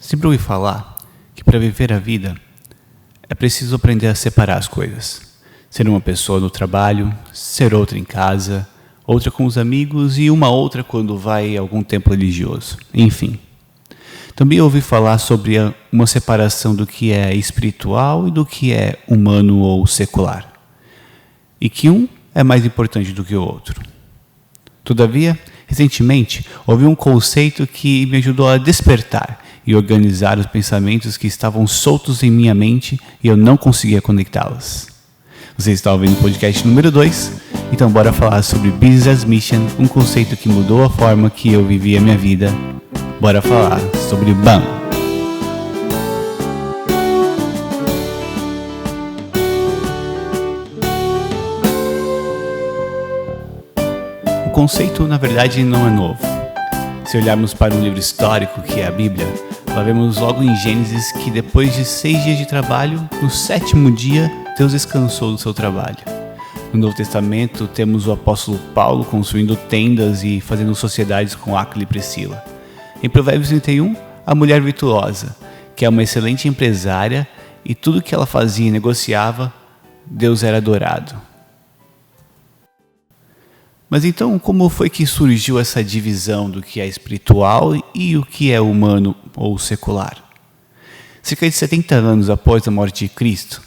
Sempre ouvi falar que para viver a vida é preciso aprender a separar as coisas. Ser uma pessoa no trabalho, ser outra em casa, outra com os amigos e uma outra quando vai a algum templo religioso. Enfim. Também ouvi falar sobre uma separação do que é espiritual e do que é humano ou secular. E que um é mais importante do que o outro. Todavia, recentemente, ouvi um conceito que me ajudou a despertar e organizar os pensamentos que estavam soltos em minha mente e eu não conseguia conectá-los. Você está ouvindo o podcast número 2, então bora falar sobre Business as Mission, um conceito que mudou a forma que eu vivia a minha vida. Bora falar sobre BAM. O conceito, na verdade, não é novo. Se olharmos para um livro histórico, que é a Bíblia, lá vemos logo em Gênesis que depois de 6 dias de trabalho, no 7º dia, Deus descansou do seu trabalho. No Novo Testamento, temos o apóstolo Paulo construindo tendas e fazendo sociedades com Áquila e Priscila. Em Provérbios 31, a mulher virtuosa, que é uma excelente empresária e tudo que ela fazia e negociava, Deus era adorado. Mas então, como foi que surgiu essa divisão do que é espiritual e o que é humano ou secular? Cerca de 70 anos após a morte de Cristo,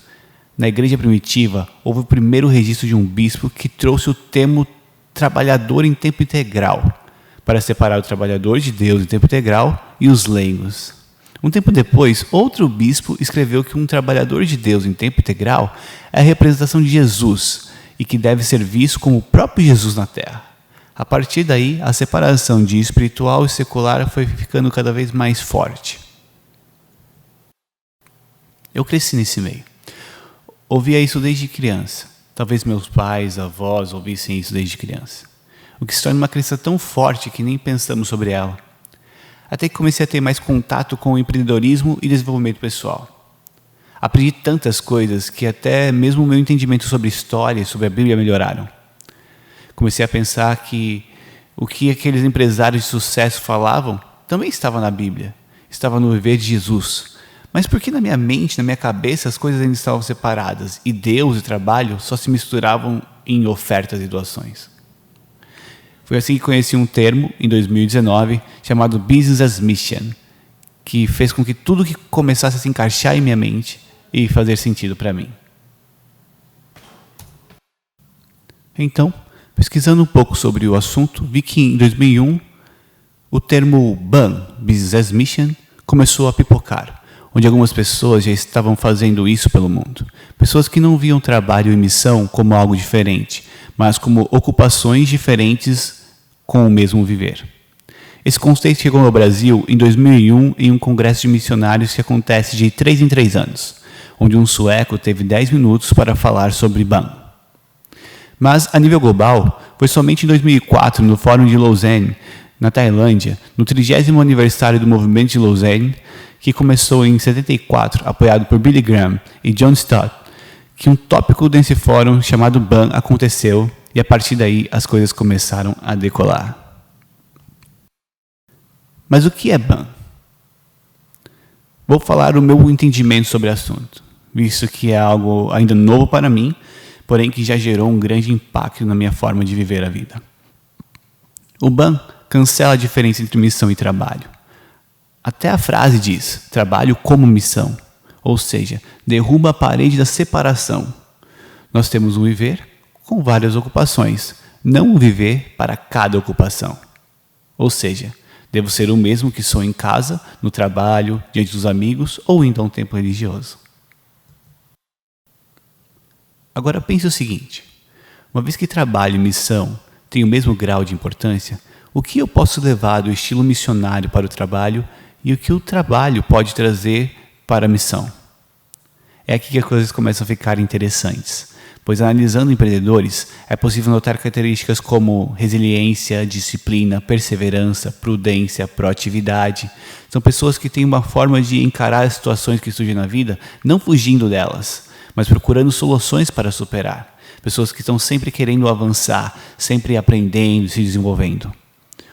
na igreja primitiva, houve o primeiro registro de um bispo que trouxe o termo trabalhador em tempo integral, para separar o trabalhador de Deus em tempo integral e os leigos. Um tempo depois, outro bispo escreveu que um trabalhador de Deus em tempo integral é a representação de Jesus, e que deve ser visto como o próprio Jesus na Terra. A partir daí, a separação de espiritual e secular foi ficando cada vez mais forte. Eu cresci nesse meio. Ouvia isso desde criança. Talvez meus pais, avós ouvissem isso desde criança. O que se torna uma crença tão forte que nem pensamos sobre ela. Até que comecei a ter mais contato com o empreendedorismo e desenvolvimento pessoal. Aprendi tantas coisas que até mesmo o meu entendimento sobre história e sobre a Bíblia melhoraram. Comecei a pensar que o que aqueles empresários de sucesso falavam também estava na Bíblia, estava no viver de Jesus. Mas por que na minha mente, na minha cabeça, as coisas ainda estavam separadas e Deus e trabalho só se misturavam em ofertas e doações? Foi assim que conheci um termo, em 2019, chamado Business as Mission, que fez com que tudo que começasse a se encaixar em minha mente e fazer sentido para mim. Então, pesquisando um pouco sobre o assunto, vi que em 2001 o termo BAM, Business as Mission, começou a pipocar, onde algumas pessoas já estavam fazendo isso pelo mundo. Pessoas que não viam trabalho e missão como algo diferente, mas como ocupações diferentes com o mesmo viver. Esse conceito chegou ao Brasil em 2001 em um congresso de missionários que acontece de 3 em 3 anos, onde um sueco teve 10 minutos para falar sobre BAM. Mas, a nível global, foi somente em 2004, no Fórum de Lausanne, na Tailândia, no 30º aniversário do movimento de Lausanne, que começou em 74, apoiado por Billy Graham e John Stott, que um tópico desse fórum chamado BAM aconteceu e a partir daí as coisas começaram a decolar. Mas o que é BAM? Vou falar o meu entendimento sobre o assunto, visto que é algo ainda novo para mim, porém que já gerou um grande impacto na minha forma de viver a vida. O BAM cancela a diferença entre missão e trabalho. Até a frase diz, trabalho como missão, ou seja, derruba a parede da separação. Nós temos um viver com várias ocupações, não um viver para cada ocupação. Ou seja, devo ser o mesmo que sou em casa, no trabalho, diante dos amigos ou indo a um templo religioso. Agora pense o seguinte, uma vez que trabalho e missão têm o mesmo grau de importância, o que eu posso levar do estilo missionário para o trabalho e o que o trabalho pode trazer para a missão? É aqui que as coisas começam a ficar interessantes, pois analisando empreendedores, é possível notar características como resiliência, disciplina, perseverança, prudência, proatividade. São pessoas que têm uma forma de encarar as situações que surgem na vida, não fugindo delas, mas procurando soluções para superar. Pessoas que estão sempre querendo avançar, sempre aprendendo e se desenvolvendo.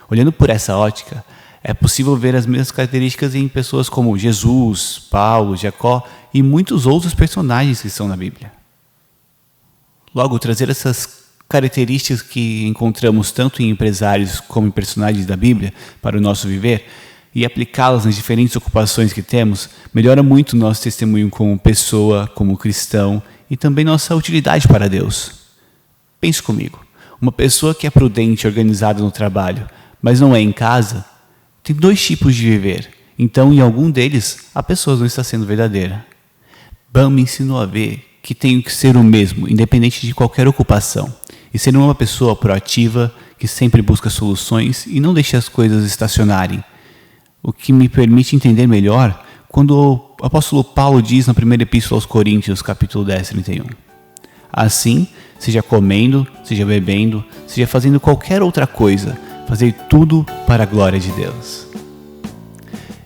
Olhando por essa ótica, É possível ver as mesmas características em pessoas como Jesus, Paulo, Jacó e muitos outros personagens que estão na Bíblia. Logo, trazer essas características que encontramos tanto em empresários como em personagens da Bíblia para o nosso viver e aplicá-las nas diferentes ocupações que temos, melhora muito o nosso testemunho como pessoa, como cristão e também nossa utilidade para Deus. Pense comigo, uma pessoa que é prudente e organizada no trabalho, mas não é em casa, tem 2 tipos de viver, então em algum deles a pessoa não está sendo verdadeira. Ban me ensinou a ver que tenho que ser o mesmo, independente de qualquer ocupação, e ser uma pessoa proativa, que sempre busca soluções e não deixa as coisas estacionarem, o que me permite entender melhor quando o apóstolo Paulo diz na primeira epístola aos Coríntios, capítulo 10, 31. Assim, seja comendo, seja bebendo, seja fazendo qualquer outra coisa, fazer tudo para a glória de Deus.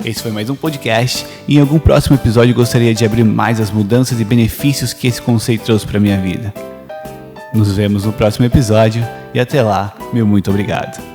Esse foi mais um podcast e em algum próximo episódio gostaria de abrir mais as mudanças e benefícios que esse conceito trouxe para a minha vida. Nos vemos no próximo episódio e até lá, meu muito obrigado.